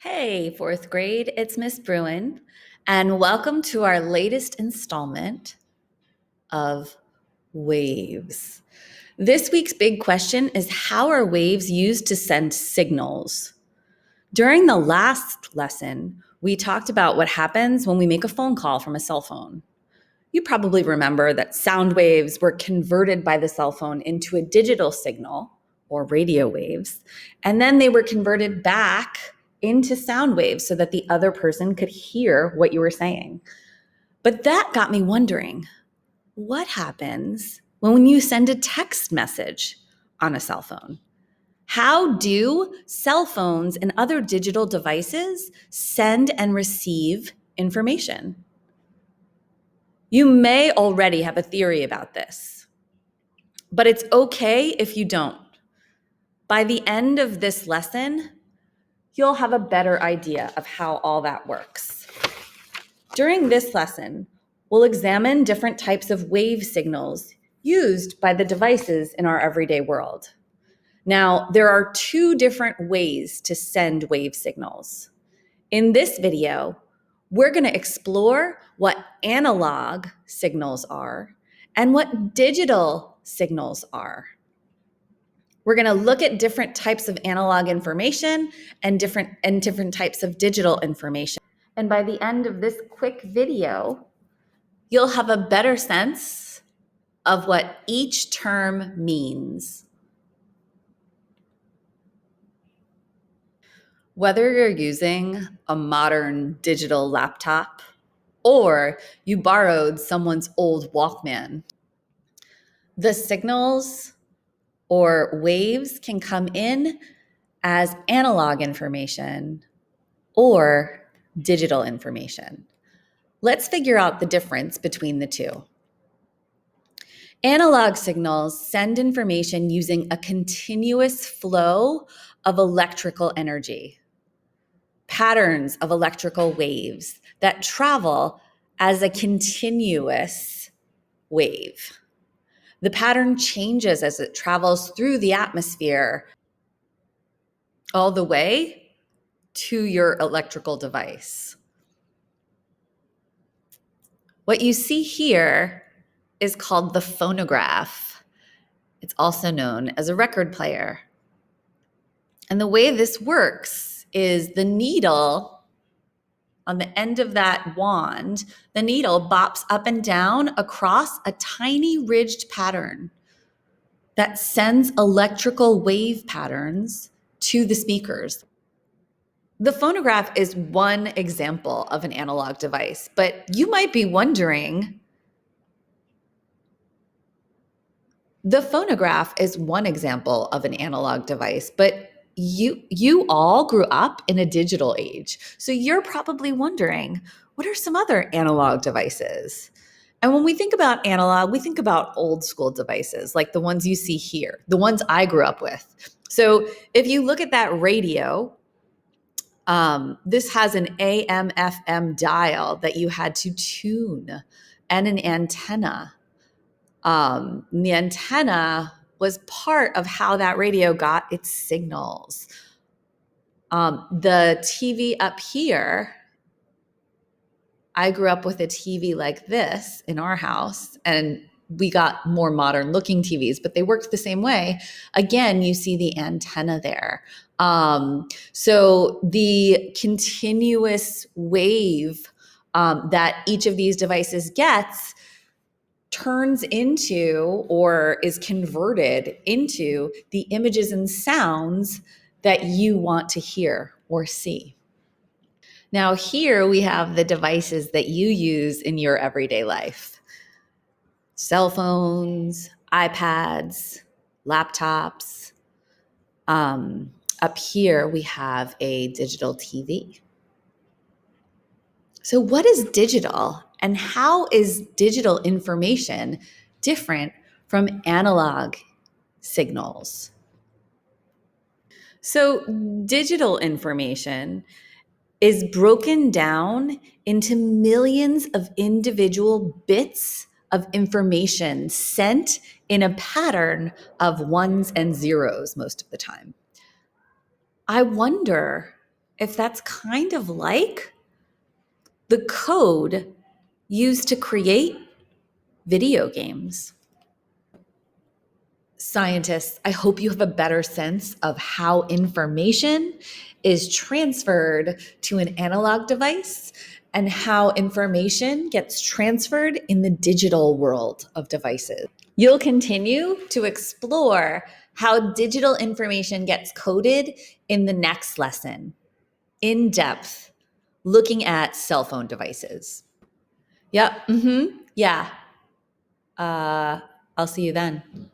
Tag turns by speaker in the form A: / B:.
A: Hey, fourth grade, it's Miss Bruin, and welcome to our latest installment of Waves. This week's big question is, how are waves used to send signals? During the last lesson, we talked about what happens when we make a phone call from a cell phone. You probably remember that sound waves were converted by the cell phone into a digital signal, or radio waves, and then they were converted back into sound waves so that the other person could hear what you were saying. But that got me wondering, what happens when you send a text message on a cell phone? How do cell phones and other digital devices send and receive information? You may already have a theory about this, but it's okay if you don't. By the end of this lesson, you'll have a better idea of how all that works. During this lesson, we'll examine different types of wave signals used by the devices in our everyday world. Now, there are two different ways to send wave signals. In this video, we're going to explore what analog signals are and what digital signals are. We're going to look at different types of analog information and different types of digital information. And by the end of this quick video, you'll have a better sense of what each term means. Whether you're using a modern digital laptop or you borrowed someone's old Walkman, the signals or waves can come in as analog information or digital information. Let's figure out the difference between the two. Analog signals send information using a continuous flow of electrical energy, patterns of electrical waves that travel as a continuous wave. The pattern changes as it travels through the atmosphere all the way to your electrical device. What you see here is called the phonograph. It's also known as a record player. And the way this works is the needle on the end of that wand, the needle bops up and down across a tiny ridged pattern that sends electrical wave patterns to the speakers. The phonograph is one example of an analog device, but you might be wondering, the phonograph is one example of an analog device, but you all grew up in a digital age. So you're probably wondering, what are some other analog devices? And when we think about analog, we think about old school devices, like the ones you see here, the ones I grew up with. So if you look at that radio, this has an AM/FM dial that you had to tune and an antenna. The antenna was part of how that radio got its signals. The TV up here, I grew up with a TV like this in our house, and we got more modern looking TVs, but they worked the same way. Again, you see the antenna there. So the continuous wave that each of these devices gets turns into or is converted into the images and sounds that you want to hear or see. Now, here we have the devices that you use in your everyday life: cell phones, iPads, laptops. Up here, we have a digital TV. So, what is digital, and how is digital information different from analog signals? So, digital information is broken down into millions of individual bits of information sent in a pattern of ones and zeros most of the time. I wonder if that's kind of like the code used to create video games. Scientists, I hope you have a better sense of how information is transferred to an analog device and how information gets transferred in the digital world of devices. You'll continue to explore how digital information gets coded in the next lesson, in depth, looking at cell phone devices. Yep, yeah. I'll see you then.